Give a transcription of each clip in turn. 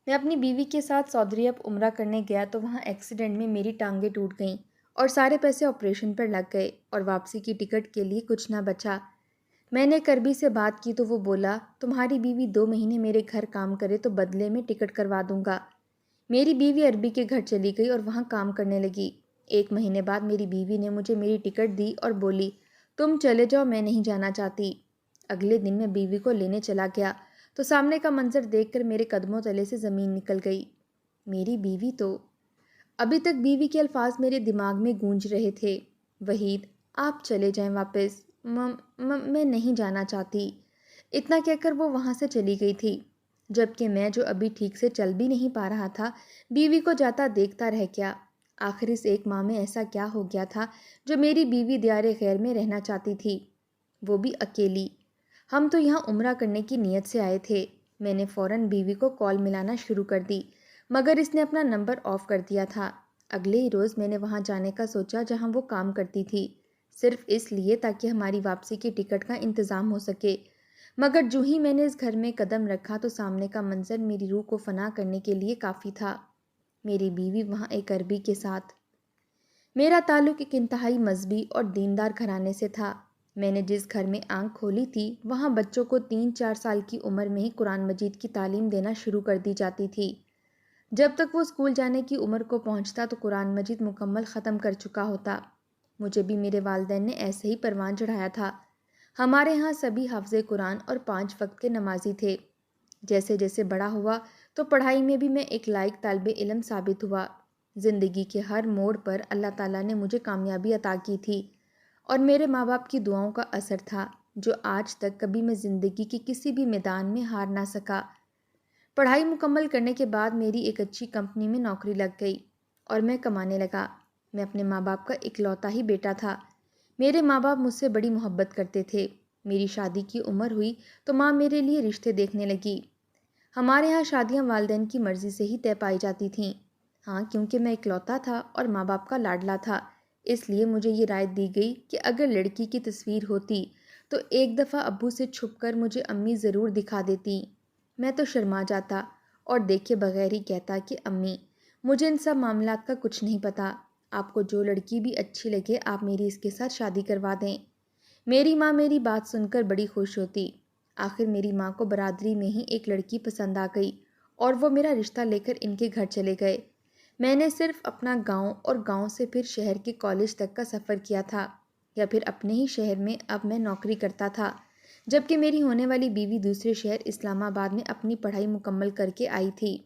میں اپنی بیوی کے ساتھ سعودی عرب عمرہ کرنے گیا تو وہاں ایکسیڈنٹ میں میری ٹانگیں ٹوٹ گئیں اور سارے پیسے آپریشن پر لگ گئے اور واپسی کی ٹکٹ کے لیے کچھ نہ بچا۔ میں نے کربی سے بات کی تو وہ بولا تمہاری بیوی 2 مہینے میرے گھر کام کرے تو بدلے میں ٹکٹ کروا دوں گا۔ میری بیوی عربی کے گھر چلی گئی اور وہاں کام کرنے لگی۔ 1 مہینے بعد میری بیوی نے مجھے میری ٹکٹ دی اور بولی تم چلے جاؤ، میں نہیں جانا چاہتی۔ اگلے دن میں بیوی کو لینے چلا گیا تو سامنے کا منظر دیکھ کر میرے قدموں تلے سے زمین نکل گئی۔ میری بیوی تو… ابھی تک بیوی کے الفاظ میرے دماغ میں گونج رہے تھے، وحید آپ چلے جائیں واپس، میں نہیں جانا چاہتی۔ اتنا کہہ کر وہ وہاں سے چلی گئی تھی، جبکہ میں جو ابھی ٹھیک سے چل بھی نہیں پا رہا تھا بیوی کو جاتا دیکھتا رہ گیا۔ آخر اس 1 ماہ میں ایسا کیا ہو گیا تھا جو میری بیوی دیار غیر میں رہنا چاہتی تھی، وہ بھی اکیلی۔ ہم تو یہاں عمرہ کرنے کی نیت سے آئے تھے۔ میں نے فوراً بیوی کو کال ملانا شروع کر دی، مگر اس نے اپنا نمبر آف کر دیا تھا۔ اگلے ہی روز میں نے وہاں جانے کا سوچا جہاں وہ کام کرتی تھی، صرف اس لیے تاکہ ہماری واپسی کی ٹکٹ کا انتظام ہو سکے۔ مگر جو ہی میں نے اس گھر میں قدم رکھا تو سامنے کا منظر میری روح کو فنا کرنے کے لیے کافی تھا۔ میری بیوی وہاں ایک عربی کے ساتھ۔ میرا تعلق ایک انتہائی مذہبی اور دیندار گھرانے سے تھا۔ میں نے جس گھر میں آنکھ کھولی تھی وہاں بچوں کو 3-4 سال کی عمر میں ہی قرآن مجید کی تعلیم دینا شروع کر دی جاتی تھی۔ جب تک وہ اسکول جانے کی عمر کو پہنچتا تو قرآن مجید مکمل ختم کر چکا ہوتا۔ مجھے بھی میرے والدین نے ایسے ہی پروان چڑھایا تھا۔ ہمارے ہاں سبھی حافظ قرآن اور 5 وقت کے نمازی تھے۔ جیسے جیسے بڑا ہوا تو پڑھائی میں بھی میں ایک لائق طالب علم ثابت ہوا۔ زندگی کے ہر موڑ پر اللہ تعالیٰ نے مجھے کامیابی عطا کی تھی اور میرے ماں باپ کی دعاؤں کا اثر تھا جو آج تک کبھی میں زندگی کے کسی بھی میدان میں ہار نہ سکا۔ پڑھائی مکمل کرنے کے بعد میری ایک اچھی کمپنی میں نوکری لگ گئی اور میں کمانے لگا۔ میں اپنے ماں باپ کا اکلوتا ہی بیٹا تھا۔ میرے ماں باپ مجھ سے بڑی محبت کرتے تھے۔ میری شادی کی عمر ہوئی تو ماں میرے لیے رشتے دیکھنے لگی۔ ہمارے ہاں شادیاں والدین کی مرضی سے ہی طے پائی جاتی تھیں۔ ہاں، کیونکہ میں اکلوتا تھا اور ماں باپ کا لاڈلا تھا، اس لیے مجھے یہ رائے دی گئی کہ اگر لڑکی کی تصویر ہوتی تو ایک دفعہ ابو سے چھپ کر مجھے امی ضرور دکھا دیتی۔ میں تو شرما جاتا اور دیکھے بغیر ہی کہتا کہ امی مجھے ان سب معاملات کا کچھ نہیں پتہ، آپ کو جو لڑکی بھی اچھی لگے آپ میری اس کے ساتھ شادی کروا دیں۔ میری ماں میری بات سن کر بڑی خوش ہوتی۔ آخر میری ماں کو برادری میں ہی ایک لڑکی پسند آ گئی اور وہ میرا رشتہ لے کر ان کے گھر چلے گئے۔ میں نے صرف اپنا گاؤں اور گاؤں سے پھر شہر کے کالج تک کا سفر کیا تھا، یا پھر اپنے ہی شہر میں اب میں نوکری کرتا تھا، جبکہ میری ہونے والی بیوی دوسرے شہر اسلام آباد میں اپنی پڑھائی مکمل کر کے آئی تھی۔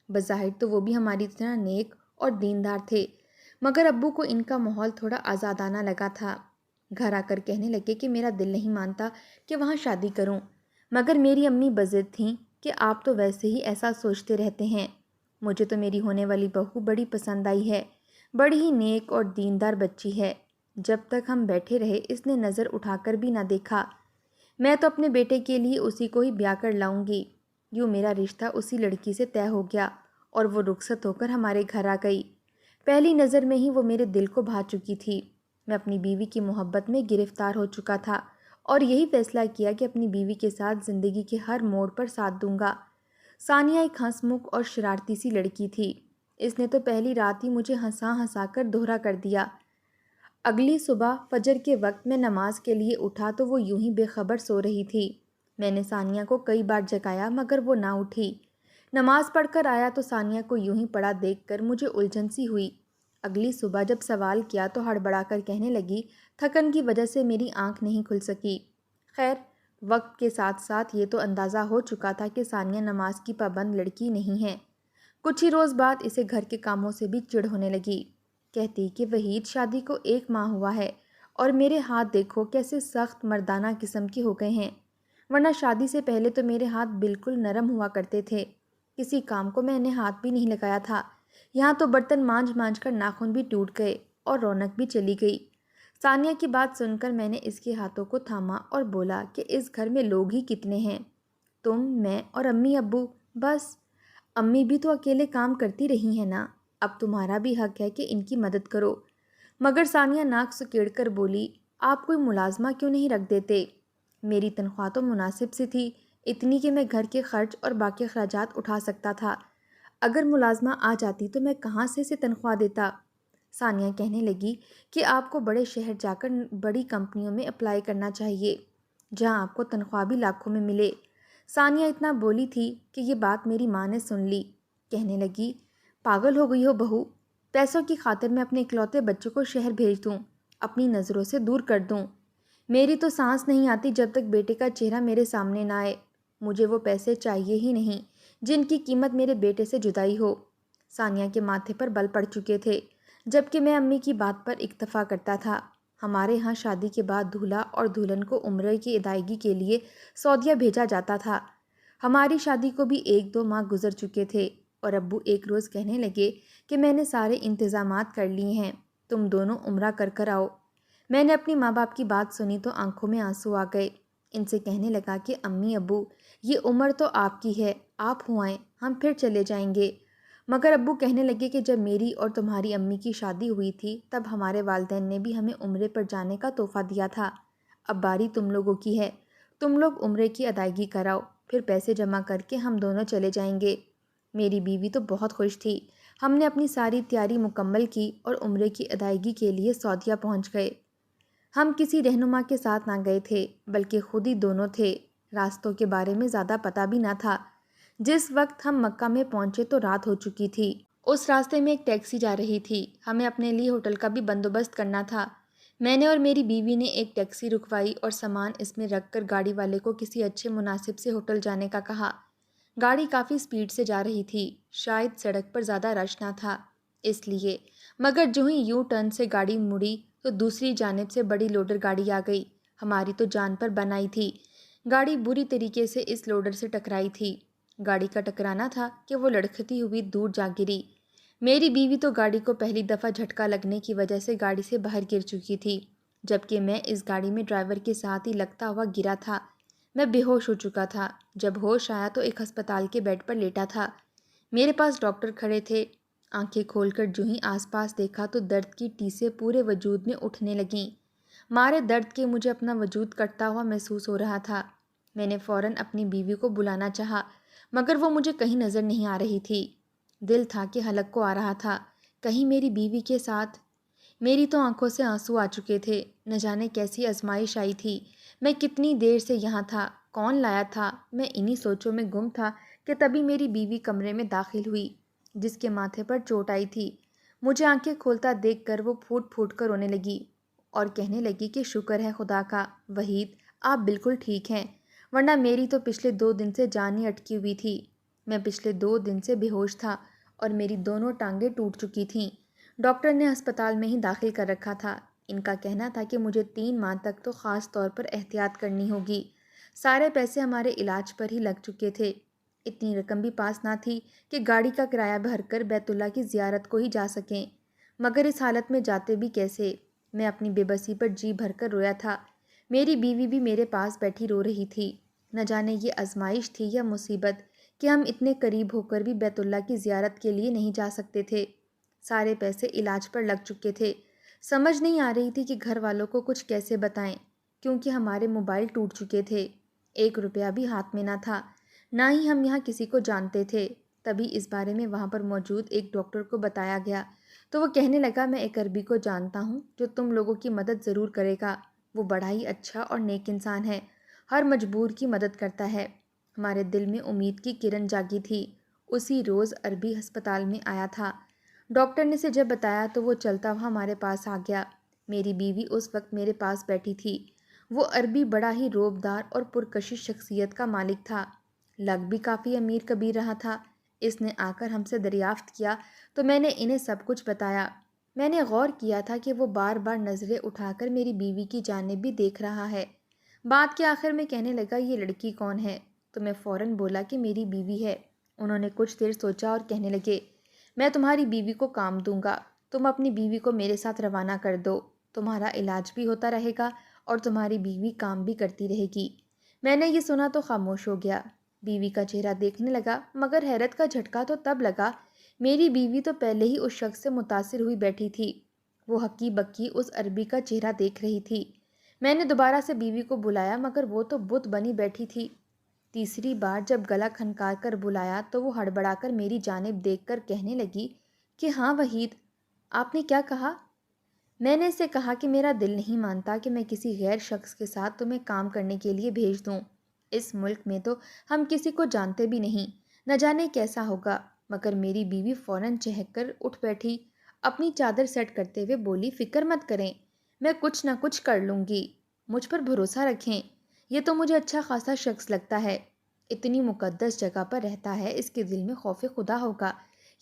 بظاہر تو وہ بھی ہماری طرح نیک اور دیندار تھے، مگر ابو کو ان کا ماحول تھوڑا آزادانہ لگا تھا۔ گھر آ کر کہنے لگے کہ میرا دل نہیں مانتا کہ وہاں شادی کروں، مگر میری امی بضد تھیں کہ آپ تو ویسے ہی ایسا سوچتے رہتے ہیں۔ مجھے تو میری ہونے والی بہو بڑی پسند آئی ہے، بڑی ہی نیک اور دیندار بچی ہے۔ جب تک ہم بیٹھے رہے اس نے نظر اٹھا کر بھی نہ دیکھا۔ میں تو اپنے بیٹے کے لیے اسی کو ہی بیاہ کر لاؤں گی۔ یوں میرا رشتہ اسی لڑکی سے طے ہو گیا اور وہ رخصت ہو کر ہمارے گھر آ گئی۔ پہلی نظر میں ہی وہ میرے دل کو بھا چکی تھی۔ میں اپنی بیوی کی محبت میں گرفتار ہو چکا تھا اور یہی فیصلہ کیا کہ اپنی بیوی کے ساتھ زندگی کے ہر موڑ پر ساتھ دوں گا۔ ثانیہ ایک ہنس مکھ اور شرارتی سی لڑکی تھی۔ اس نے تو پہلی رات ہی مجھے ہنسا ہنسا کر دہرا کر دیا۔ اگلی صبح فجر کے وقت میں نماز کے لیے اٹھا تو وہ یوں ہی بے خبر سو رہی تھی۔ میں نے ثانیہ کو کئی بار جگایا مگر وہ نہ اٹھی۔ نماز پڑھ کر آیا تو ثانیہ کو یوں ہی پڑا دیکھ کر مجھے الجھن سی ہوئی۔ اگلی صبح جب سوال کیا تو ہڑبڑا کر کہنے لگی تھکن کی وجہ سے میری آنکھ نہیں کھل سکی۔ خیر، وقت کے ساتھ ساتھ یہ تو اندازہ ہو چکا تھا کہ ثانیہ نماز کی پابند لڑکی نہیں ہے۔ کچھ ہی روز بعد اسے گھر کے کاموں سے بھی چڑ ہونے لگی۔ کہتی کہ وحید شادی کو 1 ماہ ہوا ہے اور میرے ہاتھ دیکھو کیسے سخت مردانہ قسم کے ہو گئے ہیں، ورنہ شادی سے پہلے تو میرے ہاتھ بالکل نرم ہوا کرتے تھے، کسی کام کو میں نے ہاتھ بھی نہیں لگایا تھا، یہاں تو برتن مانجھ مانجھ کر ناخن بھی ٹوٹ گئے اور رونق بھی چلی گئی۔ ثانیہ کی بات سن کر میں نے اس کے ہاتھوں کو تھاما اور بولا کہ اس گھر میں لوگ ہی کتنے ہیں، تم، میں اور امی ابو، بس۔ امی بھی تو اکیلے کام کرتی رہی ہیں نا، اب تمہارا بھی حق ہے کہ ان کی مدد کرو۔ مگر ثانیہ ناک سکیڑ کر بولی آپ کوئی ملازمہ کیوں نہیں رکھ دیتے؟ میری تنخواہ تو مناسب سی تھی، اتنی کہ میں گھر کے خرچ اور باقی اخراجات اٹھا سکتا تھا، اگر ملازمہ آ جاتی تو میں کہاں سے اسے تنخواہ دیتا؟ ثانیہ کہنے لگی کہ آپ کو بڑے شہر جا کر بڑی کمپنیوں میں اپلائی کرنا چاہیے جہاں آپ کو تنخواہ بھی لاکھوں میں ملے۔ ثانیہ اتنا بولی تھی کہ یہ بات میری ماں نے سن لی۔ کہنے لگی، پاگل ہو گئی ہو بہو، پیسوں کی خاطر میں اپنے اکلوتے بچے کو شہر بھیج دوں، اپنی نظروں سے دور کر دوں؟ میری تو سانس نہیں آتی جب تک بیٹے کا چہرہ میرے سامنے نہ آئے۔ مجھے وہ پیسے چاہیے ہی نہیں جن کی قیمت میرے بیٹے سے جدائی ہو۔ ثانیہ کے ماتھے پر بل پڑ چکے تھے جبکہ میں امی کی بات پر اکتفا کرتا تھا۔ ہمارے ہاں شادی کے بعد دولہا اور دلہن کو عمرے کی ادائیگی کے لیے سعودیہ بھیجا جاتا تھا۔ ہماری شادی کو بھی 1-2 ماہ گزر چکے تھے اور ابو ایک روز کہنے لگے کہ میں نے سارے انتظامات کر لیے ہیں، تم دونوں عمرہ کر کر آؤ۔ میں نے اپنی ماں باپ کی بات سنی تو آنکھوں میں آنسو آ گئے۔ ان سے کہنے لگا کہ امی ابو، یہ عمر تو آپ کی ہے، آپ ہو آئیں، ہم پھر چلے جائیں گے۔ مگر ابو کہنے لگے کہ جب میری اور تمہاری امی کی شادی ہوئی تھی تب ہمارے والدین نے بھی ہمیں عمرے پر جانے کا تحفہ دیا تھا، اب باری تم لوگوں کی ہے، تم لوگ عمرے کی ادائیگی کراؤ، پھر پیسے جمع کر کے ہم دونوں چلے جائیں گے۔ میری بیوی تو بہت خوش تھی۔ ہم نے اپنی ساری تیاری مکمل کی اور عمرے کی ادائیگی کے لیے سعودیہ پہنچ گئے۔ ہم کسی رہنما کے ساتھ نہ گئے تھے بلکہ خود ہی دونوں تھے۔ راستوں کے بارے میں زیادہ پتہ بھی نہ تھا۔ جس وقت ہم مکہ میں پہنچے تو رات ہو چکی تھی۔ اس راستے میں ایک ٹیکسی جا رہی تھی، ہمیں اپنے لیے ہوٹل کا بھی بندوبست کرنا تھا۔ میں نے اور میری بیوی نے ایک ٹیکسی رکوائی اور سامان اس میں رکھ کر گاڑی والے کو کسی اچھے مناسب سے ہوٹل جانے کا کہا۔ گاڑی کافی سپیڈ سے جا رہی تھی، شاید سڑک پر زیادہ رش نہ تھا اس لیے، مگر جو ہی یو ٹرن سے گاڑی مڑی تو دوسری جانب سے بڑی لوڈر گاڑی آ گئی۔ ہماری تو جان پر بن آئی تھی۔ گاڑی بری طریقے سے اس لوڈر سے ٹکرائی تھی۔ گاڑی کا ٹکرانا تھا کہ وہ لڑکھتی ہوئی دور جا گری۔ میری بیوی تو گاڑی کو پہلی دفعہ جھٹکا لگنے کی وجہ سے گاڑی سے باہر گر چکی تھی، جبکہ میں اس گاڑی میں ڈرائیور کے ساتھ ہی لگتا ہوا گرا تھا۔ میں بے ہوش ہو چکا تھا۔ جب ہوش آیا تو ایک ہسپتال کے بیڈ پر لیٹا تھا۔ میرے پاس ڈاکٹر کھڑے تھے۔ آنکھیں کھول کر جو ہی آس پاس دیکھا تو درد کی ٹیسیں پورے وجود میں اٹھنے لگیں۔ مارے درد کے مجھے اپنا وجود کٹتا ہوا محسوس ہو رہا تھا۔ میں نے فوراً اپنی بیوی کو بلانا چاہا مگر وہ مجھے کہیں نظر نہیں آ رہی تھی۔ دل تھا کہ حلق کو آ رہا تھا، کہیں میری بیوی کے ساتھ۔ میری تو آنکھوں سے آنسو آ چکے تھے۔ نہ جانے کیسی آزمائش آئی تھی، میں کتنی دیر سے یہاں تھا، کون لایا تھا، میں انہی سوچوں میں گم تھا کہ تبھی میری بیوی کمرے میں داخل ہوئی جس کے ماتھے پر چوٹ آئی تھی۔ مجھے آنکھیں کھولتا دیکھ کر وہ پھوٹ پھوٹ کر رونے لگی اور کہنے لگی کہ شکر ہے خدا کا وحید، آپ بالکل ٹھیک ہیں، ورنہ میری تو پچھلے 2 دن سے جان ہی اٹکی ہوئی تھی۔ میں پچھلے 2 دن سے بے ہوش تھا اور میری دونوں ٹانگیں ٹوٹ چکی تھیں۔ ڈاکٹر نے ہسپتال میں ہی داخل کر رکھا تھا۔ ان کا کہنا تھا کہ مجھے 3 ماہ تک تو خاص طور پر احتیاط کرنی ہوگی۔ سارے پیسے ہمارے علاج پر ہی لگ چکے تھے۔ اتنی رقم بھی پاس نہ تھی کہ گاڑی کا کرایہ بھر کر بیت اللہ کی زیارت کو ہی جا سکیں، مگر اس حالت میں جاتے بھی کیسے؟ میں اپنی بے بسی پر جی بھر کر رویا تھا۔ میری بیوی بھی میرے پاس بیٹھی رو رہی تھی۔ نہ جانے یہ آزمائش تھی یا مصیبت کہ ہم اتنے قریب ہو کر بھی بیت اللہ کی زیارت کے لیے نہیں جا سکتے تھے۔ سارے پیسے علاج پر لگ چکے تھے۔ سمجھ نہیں آ رہی تھی کہ گھر والوں کو کچھ کیسے بتائیں، کیونکہ ہمارے موبائل ٹوٹ چکے تھے، 1 روپیہ بھی ہاتھ میں نہ تھا، نہ ہی ہم یہاں کسی کو جانتے تھے۔ تبھی اس بارے میں وہاں پر موجود ایک ڈاکٹر کو بتایا گیا تو وہ کہنے لگا، میں ایک عربی کو جانتا ہوں جو تم لوگوں کی مدد ضرور کرے گا۔ وہ بڑا ہی اچھا اور نیک انسان ہے، ہر مجبور کی مدد کرتا ہے۔ ہمارے دل میں امید کی کرن جاگی تھی۔ اسی روز عربی ہسپتال میں آیا تھا۔ ڈاکٹر نے اسے جب بتایا تو وہ چلتا ہوا ہمارے پاس آ گیا۔ میری بیوی اس وقت میرے پاس بیٹھی تھی۔ وہ عربی بڑا ہی روبدار اور پرکشش شخصیت کا مالک تھا، لگ بھی کافی امیر کبیر رہا تھا۔ اس نے آ کر ہم سے دریافت کیا تو میں نے انہیں سب کچھ بتایا۔ میں نے غور کیا تھا کہ وہ بار بار نظریں اٹھا کر میری بیوی کی جانب بھی دیکھ رہا ہے۔ بات کے آخر میں کہنے لگا، یہ لڑکی کون ہے؟ تو میں فوراً بولا کہ میری بیوی ہے۔ انہوں نے کچھ دیر سوچا اور کہنے لگے، میں تمہاری بیوی کو کام دوں گا، تم اپنی بیوی کو میرے ساتھ روانہ کر دو، تمہارا علاج بھی ہوتا رہے گا اور تمہاری بیوی کام بھی کرتی رہے گی۔ میں نے یہ سنا تو خاموش ہو گیا۔ بیوی کا چہرہ دیکھنے لگا، مگر حیرت کا جھٹکا تو تب لگا، میری بیوی تو پہلے ہی اس شخص سے متاثر ہوئی بیٹھی تھی۔ وہ ہکی بکی اس عربی کا چہرہ دیکھ رہی تھی۔ میں نے دوبارہ سے بیوی کو بلایا مگر وہ تو بت بنی بیٹھی تھی۔ تیسری بار جب گلا کھنکار کر بلایا تو وہ ہڑبڑا کر میری جانب دیکھ کر کہنے لگی کہ ہاں وحید، آپ نے کیا کہا؟ میں نے اسے کہا کہ میرا دل نہیں مانتا کہ میں کسی غیر شخص کے ساتھ تمہیں کام کرنے کے لیے بھیج دوں۔ اس ملک میں تو ہم کسی کو جانتے بھی نہیں، نہ جانے کیسا ہوگا۔ مگر میری بیوی فوراً چہک کر اٹھ بیٹھی، اپنی چادر سیٹ کرتے ہوئے بولی، فکر مت کریں، میں کچھ نہ کچھ کر لوں گی، مجھ پر بھروسہ رکھیں۔ یہ تو مجھے اچھا خاصا شخص لگتا ہے، اتنی مقدس جگہ پر رہتا ہے، اس کے دل میں خوف خدا ہوگا،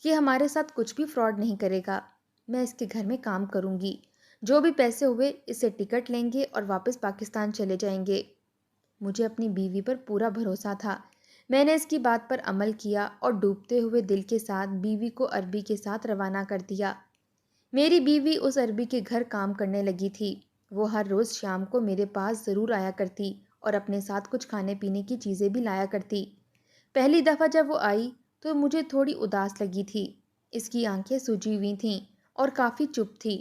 یہ ہمارے ساتھ کچھ بھی فراڈ نہیں کرے گا۔ میں اس کے گھر میں کام کروں گی، جو بھی پیسے ہوئے اس سے ٹکٹ لیں گے اور واپس پاکستان چلے جائیں گے۔ مجھے اپنی بیوی پر پورا بھروسہ تھا۔ میں نے اس کی بات پر عمل کیا اور ڈوبتے ہوئے دل کے ساتھ بیوی کو عربی کے ساتھ روانہ کر دیا۔ میری بیوی اس عربی کے گھر کام کرنے لگی تھی۔ وہ ہر روز شام کو میرے پاس ضرور آیا کرتی اور اپنے ساتھ کچھ کھانے پینے کی چیزیں بھی لایا کرتی۔ پہلی دفعہ جب وہ آئی تو مجھے تھوڑی اداس لگی تھی۔ اس کی آنکھیں سجی ہوئی تھیں اور کافی چپ تھی۔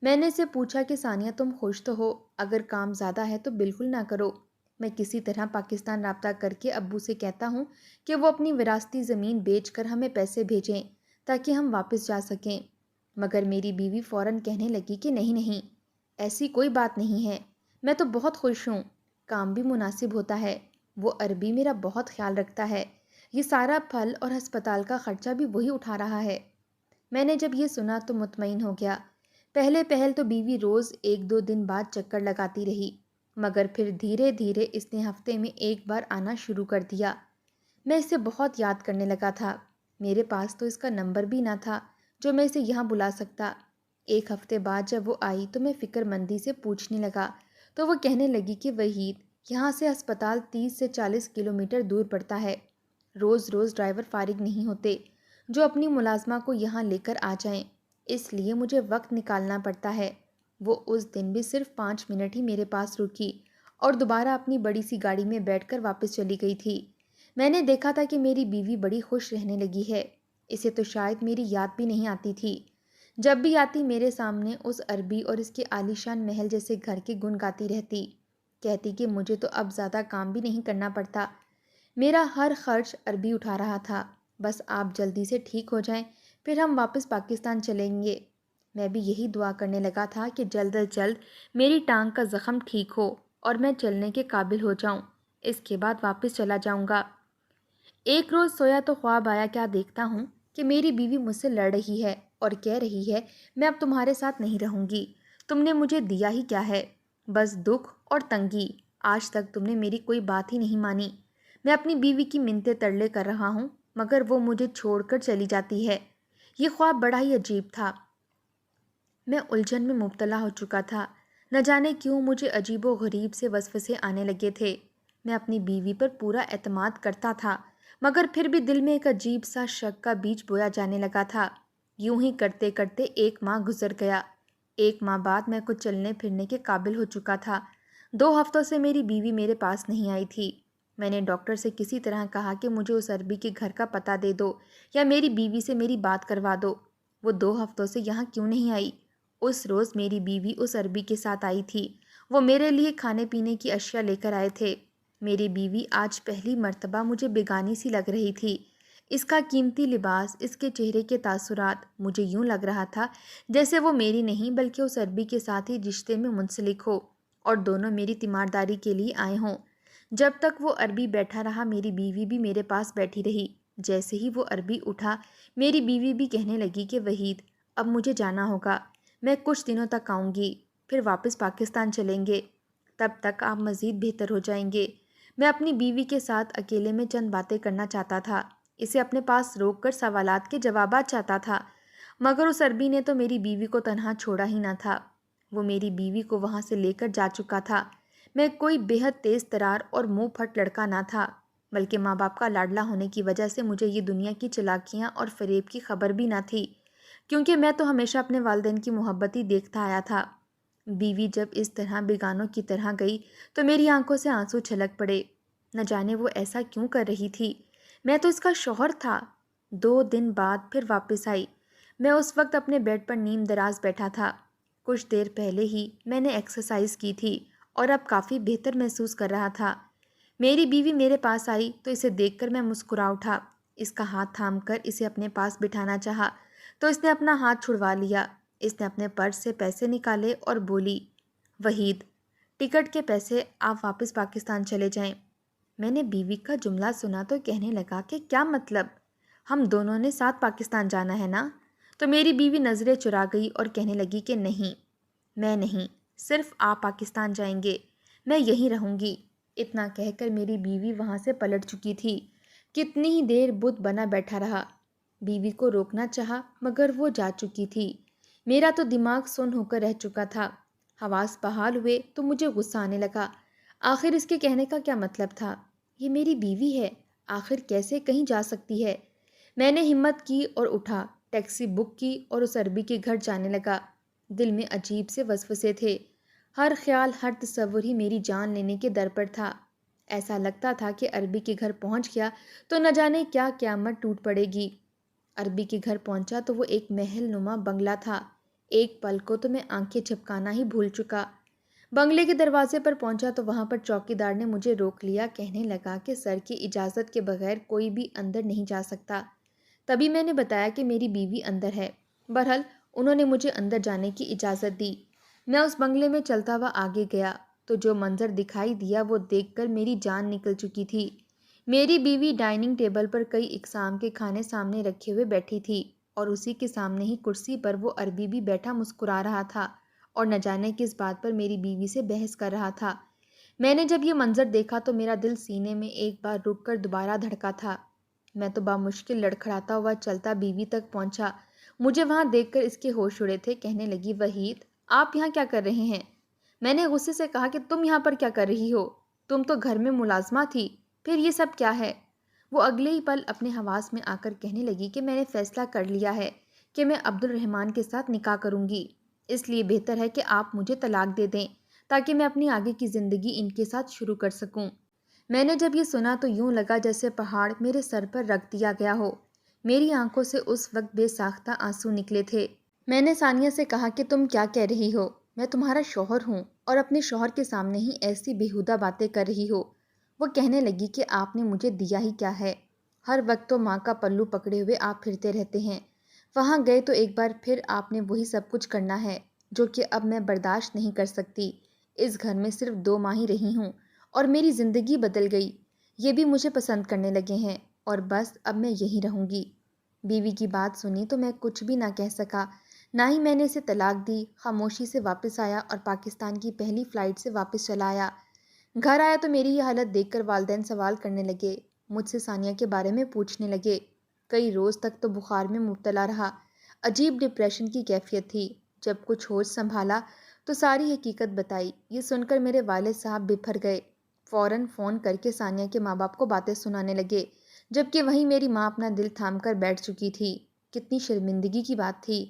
میں نے اسے پوچھا کہ ثانیہ تم خوش تو ہو؟ اگر کام زیادہ ہے تو بالکل نہ کرو، میں کسی طرح پاکستان رابطہ کر کے ابو سے کہتا ہوں کہ وہ اپنی وراثتی زمین بیچ کر ہمیں پیسے بھیجیں تاکہ ہم واپس جا سکیں۔ مگر میری بیوی فوراً کہنے لگی کہ نہیں نہیں، ایسی کوئی بات نہیں ہے، میں تو بہت خوش ہوں، کام بھی مناسب ہوتا ہے، وہ عربی میرا بہت خیال رکھتا ہے، یہ سارا پھل اور ہسپتال کا خرچہ بھی وہی اٹھا رہا ہے۔ میں نے جب یہ سنا تو مطمئن ہو گیا۔ پہلے پہل تو بیوی روز 1-2 دن بعد چکر لگاتی رہی، مگر پھر دھیرے دھیرے اس نے ہفتے میں ایک بار آنا شروع کر دیا۔ میں اسے بہت یاد کرنے لگا تھا، میرے پاس تو اس کا نمبر بھی نہ تھا جو میں اسے یہاں بلا سکتا۔ ایک ہفتے بعد جب وہ آئی تو میں فکر مندی سے پوچھنے لگا تو وہ کہنے لگی کہ وحید، یہاں سے ہسپتال 30 سے 40 کلومیٹر دور پڑتا ہے، روز روز ڈرائیور فارغ نہیں ہوتے جو اپنی ملازمہ کو یہاں لے کر آ جائیں، اس لیے مجھے وقت نکالنا پڑتا ہے۔ وہ اس دن بھی صرف 5 منٹ ہی میرے پاس رکی اور دوبارہ اپنی بڑی سی گاڑی میں بیٹھ کر واپس چلی گئی تھی۔ میں نے دیکھا تھا کہ میری بیوی بڑی خوش رہنے لگی ہے، اسے تو شاید میری یاد بھی نہیں آتی تھی۔ جب بھی آتی میرے سامنے اس عربی اور اس کے عالیشان محل جیسے گھر کے گن گاتی رہتی، کہتی کہ مجھے تو اب زیادہ کام بھی نہیں کرنا پڑتا، میرا ہر خرچ عربی اٹھا رہا تھا، بس آپ جلدی سے ٹھیک ہو جائیں پھر ہم واپس پاکستان چلیں گے۔ میں بھی یہی دعا کرنے لگا تھا کہ جلد از جلد میری ٹانگ کا زخم ٹھیک ہو اور میں چلنے کے قابل ہو جاؤں، اس کے بعد واپس چلا جاؤں گا۔ ایک روز سویا تو خواب آیا، کیا دیکھتا ہوں کہ میری بیوی مجھ سے لڑ رہی ہے اور کہہ رہی ہے میں اب تمہارے ساتھ نہیں رہوں گی، تم نے مجھے دیا ہی کیا ہے، بس دکھ اور تنگی، آج تک تم نے میری کوئی بات ہی نہیں مانی، میں اپنی بیوی کی منتیں ترلے کر رہا ہوں مگر وہ مجھے چھوڑ کر چلی جاتی ہے۔ یہ خواب بڑا ہی عجیب تھا، میں الجھن میں مبتلا ہو چکا تھا، نہ جانے کیوں مجھے عجیب و غریب سے وسوسے آنے لگے تھے۔ میں اپنی بیوی پر پورا اعتماد کرتا تھا مگر پھر بھی دل میں ایک عجیب سا شک کا بیج بویا جانے لگا تھا۔ یوں ہی کرتے کرتے 1 ماہ گزر گیا۔ 1 ماہ بعد میں کچھ چلنے پھرنے کے قابل ہو چکا تھا۔ 2 ہفتوں سے میری بیوی میرے پاس نہیں آئی تھی۔ میں نے ڈاکٹر سے کسی طرح کہا کہ مجھے اس عربی کے گھر کا پتہ دے دو یا میری بیوی سے میری بات کروا دو۔ وہ 2 ہفتوں سے یہاں کیوں نہیں آئی؟ اس روز میری بیوی اس عربی کے ساتھ آئی تھی، وہ میرے لیے کھانے پینے کی اشیاء لے کر آئے تھے۔ میری بیوی آج پہلی مرتبہ مجھے بیگانی سی لگ رہی تھی، اس کا قیمتی لباس، اس کے چہرے کے تاثرات، مجھے یوں لگ رہا تھا جیسے وہ میری نہیں بلکہ اس عربی کے ساتھ ہی رشتے میں منسلک ہو اور دونوں میری تیمارداری کے لیے آئے ہوں۔ جب تک وہ عربی بیٹھا رہا میری بیوی بھی میرے پاس بیٹھی رہی۔ جیسے ہی وہ عربی اٹھا میری بیوی بھی کہنے لگی کہ وحید، اب مجھے جانا ہوگا، میں کچھ دنوں تک آؤں گی، پھر واپس پاکستان چلیں گے، تب تک آپ مزید بہتر ہو جائیں گے۔ میں اپنی بیوی کے ساتھ اکیلے میں چند باتیں کرنا چاہتا تھا، اسے اپنے پاس روک کر سوالات کے جوابات چاہتا تھا، مگر اس عربی نے تو میری بیوی کو تنہا چھوڑا ہی نہ تھا، وہ میری بیوی کو وہاں سے لے کر جا چکا تھا۔ میں کوئی بے حد تیز ترار اور منہ پھٹ لڑکا نہ تھا، بلکہ ماں باپ کا لاڈلا ہونے کی وجہ سے مجھے یہ دنیا کی چالاکیاں اور فریب کی خبر بھی نہ تھی، کیونکہ میں تو ہمیشہ اپنے والدین کی محبت ہی دیکھتا آیا تھا۔ بیوی جب اس طرح بیگانوں کی طرح گئی تو میری آنکھوں سے آنسو چھلک پڑے، نہ جانے وہ ایسا کیوں کر رہی تھی، میں تو اس کا شوہر تھا۔ 2 دن بعد پھر واپس آئی، میں اس وقت اپنے بیڈ پر نیم دراز بیٹھا تھا، کچھ دیر پہلے ہی میں نے ایکسرسائز کی تھی اور اب کافی بہتر محسوس کر رہا تھا۔ میری بیوی میرے پاس آئی تو اسے دیکھ کر میں مسکرا اٹھا۔ اس کا ہاتھ تھام کر اسے اپنے پاس بٹھانا چاہا تو اس نے اپنا ہاتھ چھڑوا لیا۔ اس نے اپنے پرس سے پیسے نکالے اور بولی، وحید، ٹکٹ کے پیسے، آپ واپس پاکستان چلے جائیں۔ میں نے بیوی کا جملہ سنا تو کہنے لگا کہ کیا مطلب؟ ہم دونوں نے ساتھ پاکستان جانا ہے نا؟ تو میری بیوی نظریں چرا گئی اور کہنے لگی کہ نہیں، میں نہیں، صرف آپ پاکستان جائیں گے، میں یہیں رہوں گی۔ اتنا کہہ کر میری بیوی وہاں سے پلٹ چکی تھی۔ کتنی ہی دیر بت بنا بیٹھا رہا۔ بیوی کو روکنا چاہا مگر وہ جا چکی تھی۔ میرا تو دماغ سن ہو کر رہ چکا تھا۔ حواس بحال ہوئے تو مجھے غصہ آنے لگا۔ آخر اس کے کہنے کا کیا مطلب تھا؟ یہ میری بیوی ہے، آخر کیسے کہیں جا سکتی ہے؟ میں نے ہمت کی اور اٹھا، ٹیکسی بک کی اور اس عربی کے گھر جانے لگا۔ دل میں عجیب سے وسوسے تھے۔ ہر خیال، ہر تصور ہی میری جان لینے کے در پر تھا۔ ایسا لگتا تھا کہ عربی کے گھر پہنچ گیا تو نہ جانے کیا قیامت ٹوٹ پڑے گی۔ عربی کے گھر پہنچا تو وہ ایک محل نما بنگلہ تھا۔ ایک پل کو تو میں آنکھیں جھپکانا ہی بھول چکا۔ بنگلے کے دروازے پر پہنچا تو وہاں پر چوکی دار نے مجھے روک لیا، کہنے لگا کہ سر کی اجازت کے بغیر کوئی بھی اندر نہیں جا سکتا۔ تبھی میں نے بتایا کہ میری بیوی اندر ہے۔ بہرحال انہوں نے مجھے اندر جانے کی اجازت دی۔ میں اس بنگلے میں چلتا ہوا آگے گیا تو جو منظر دکھائی دیا وہ دیکھ کر میری جان نکل چکی تھی۔ میری بیوی ڈائننگ ٹیبل پر کئی اقسام کے کھانے سامنے رکھے ہوئے بیٹھی تھی اور اسی کے سامنے ہی کرسی پر وہ عربی بھی بیٹھا مسکرا رہا تھا اور نہ جانے کس بات پر میری بیوی سے بحث کر رہا تھا۔ میں نے جب یہ منظر دیکھا تو میرا دل سینے میں ایک بار رک کر دوبارہ دھڑکا تھا۔ میں تو بامشکل لڑکھڑاتا ہوا چلتا بیوی تک پہنچا۔ مجھے وہاں دیکھ کر اس کے ہوش اڑے تھے۔ کہنے لگی، وحید، آپ یہاں کیا کر رہے ہیں؟ میں نے غصے سے کہا کہ تم یہاں پر کیا کر رہی ہو؟ تم تو گھر میں ملازمہ تھی، پھر یہ سب کیا ہے؟ وہ اگلے ہی پل اپنے حواس میں آ کر کہنے لگی کہ میں نے فیصلہ کر لیا ہے کہ میں عبد الرحمن کے ساتھ نکاح کروں گی، اس لیے بہتر ہے کہ آپ مجھے طلاق دے دیں تاکہ میں اپنی آگے کی زندگی ان کے ساتھ شروع کر سکوں۔ میں نے جب یہ سنا تو یوں لگا جیسے پہاڑ میرے سر پر رکھ دیا گیا ہو۔ میری آنکھوں سے اس وقت بے ساختہ آنسو نکلے تھے۔ میں نے ثانیہ سے کہا کہ تم کیا کہہ رہی ہو؟ میں تمہارا شوہر ہوں اور اپنے شوہر کے سامنے ہی ایسی بیہودہ باتیں کر رہی ہو۔ وہ کہنے لگی کہ آپ نے مجھے دیا ہی کیا ہے؟ ہر وقت تو ماں کا پلو پکڑے ہوئے آپ پھرتے رہتے ہیں، وہاں گئے تو ایک بار پھر آپ نے وہی سب کچھ کرنا ہے جو کہ اب میں برداشت نہیں کر سکتی۔ اس گھر میں صرف 2 ماہ ہی رہی ہوں اور میری زندگی بدل گئی۔ یہ بھی مجھے پسند کرنے لگے ہیں اور بس اب میں یہیں رہوں گی۔ بیوی کی بات سنی تو میں کچھ بھی نہ کہہ سکا، نہ ہی میں نے اسے طلاق دی۔ خاموشی سے واپس آیا اور پاکستان کی پہلی فلائٹ سے واپس چلا آیا۔ گھر آیا تو میری یہ حالت دیکھ کر والدین سوال کرنے لگے، مجھ سے ثانیہ کے بارے میں پوچھنے لگے۔ کئی روز تک تو بخار میں مبتلا رہا، عجیب ڈپریشن کی کیفیت تھی۔ جب کچھ ہوش سنبھالا تو ساری حقیقت بتائی۔ یہ سن کر میرے والد صاحب بپھر گئے، فوراً فون کر کے ثانیہ کے ماں باپ کو باتیں سنانے لگے، جبکہ وہیں میری ماں اپنا دل تھام کر بیٹھ چکی تھی۔ کتنی شرمندگی کی بات تھی۔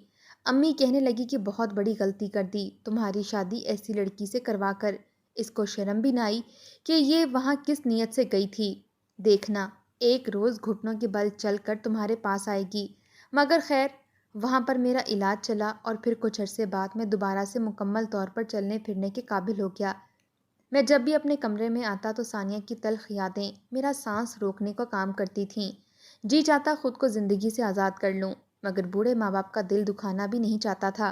امی کہنے لگی کہ بہت بڑی غلطی کر دی تمہاری شادی ایسی لڑکی سے کروا کر۔ اس کو شرم بھی نہ آئی کہ یہ وہاں کس نیت سے گئی تھی؟ دیکھنا ایک روز گھٹنوں کے بل چل کر تمہارے پاس آئے گی۔ مگر خیر، وہاں پر میرا علاج چلا اور پھر کچھ عرصے بعد میں دوبارہ سے مکمل طور پر چلنے پھرنے کے قابل ہو گیا۔ میں جب بھی اپنے کمرے میں آتا تو ثانیہ کی تلخ یادیں میرا سانس روکنے کا کام کرتی تھیں۔ جی چاہتا خود کو زندگی سے آزاد کر لوں، مگر بوڑھے ماں باپ کا دل دکھانا بھی نہیں چاہتا تھا۔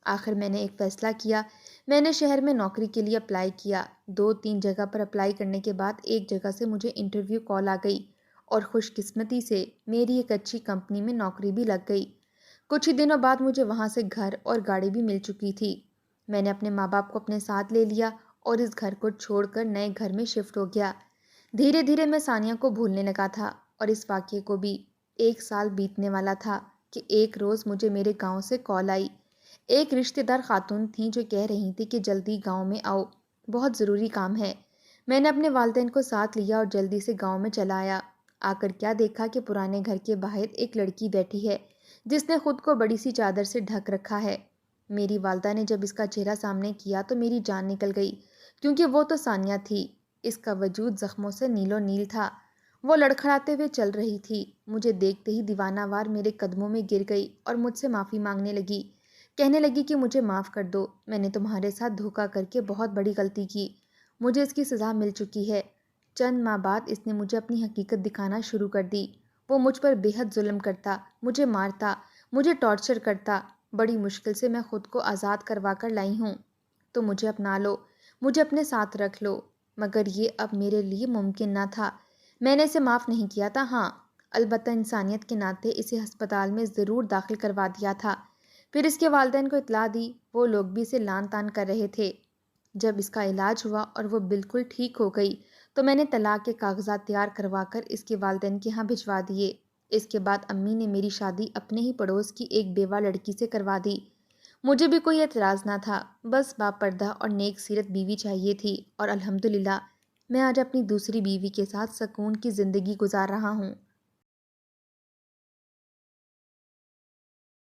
آخر میں نے ایک فیصلہ کیا۔ میں نے شہر میں نوکری کے لیے اپلائی کیا۔ 2-3 جگہ پر اپلائی کرنے کے بعد ایک جگہ سے مجھے انٹرویو کال آ گئی اور خوش قسمتی سے میری ایک اچھی کمپنی میں نوکری بھی لگ گئی۔ کچھ ہی دنوں بعد مجھے وہاں سے گھر اور گاڑی بھی مل چکی تھی۔ میں نے اپنے ماں باپ کو اپنے ساتھ لے لیا اور اس گھر کو چھوڑ کر نئے گھر میں شفٹ ہو گیا۔ دھیرے دھیرے میں ثانیہ کو بھولنے لگا تھا اور اس واقعے کو بھی 1 سال بیتنے والا تھا کہ ایک روز مجھے میرے گاؤں سے کال آئی۔ ایک رشتہ دار خاتون تھیں جو کہہ رہی تھی کہ جلدی گاؤں میں آؤ، بہت ضروری کام ہے۔ میں نے اپنے والدین کو ساتھ لیا اور جلدی سے گاؤں میں چلا آیا۔ آ کر کیا دیکھا کہ پرانے گھر کے باہر ایک لڑکی بیٹھی ہے جس نے خود کو بڑی سی چادر سے ڈھک رکھا ہے۔ میری والدہ نے جب اس کا چہرہ سامنے کیا تو میری جان نکل گئی، کیونکہ وہ تو ثانیہ تھی۔ اس کا وجود زخموں سے نیلو نیل تھا۔ وہ لڑکھڑاتے ہوئے چل رہی تھی۔ مجھے دیکھتے ہی دیوانہ وار میرے قدموں میں گر گئی اور مجھ سے معافی مانگنے لگی۔ کہنے لگی کہ مجھے معاف کر دو، میں نے تمہارے ساتھ دھوکہ کر کے بہت بڑی غلطی کی، مجھے اس کی سزا مل چکی ہے۔ چند ماہ بعد اس نے مجھے اپنی حقیقت دکھانا شروع کر دی۔ وہ مجھ پر بے حد ظلم کرتا، مجھے مارتا، مجھے ٹارچر کرتا۔ بڑی مشکل سے میں خود کو آزاد کروا کر لائی ہوں۔ تو مجھے اپنا لو، مجھے اپنے ساتھ رکھ لو۔ مگر یہ اب میرے لیے ممکن نہ تھا۔ میں نے اسے معاف نہیں کیا تھا، ہاں، البتہ انسانیت کے ناطے اسے ہسپتال میں ضرور داخل کروا دیا تھا۔ پھر اس کے والدین کو اطلاع دی، وہ لوگ بھی اسے لان تان کر رہے تھے۔ جب اس کا علاج ہوا اور وہ بالکل ٹھیک ہو گئی تو میں نے طلاق کے کاغذات تیار کروا کر اس کے والدین کے ہاں بھجوا دیے۔ اس کے بعد امی نے میری شادی اپنے ہی پڑوس کی ایک بیوہ لڑکی سے کروا دی۔ مجھے بھی کوئی اعتراض نہ تھا، بس باپردہ اور نیک سیرت بیوی چاہیے تھی، اور الحمدللہ میں آج اپنی دوسری بیوی کے ساتھ سکون کی زندگی گزار رہا ہوں۔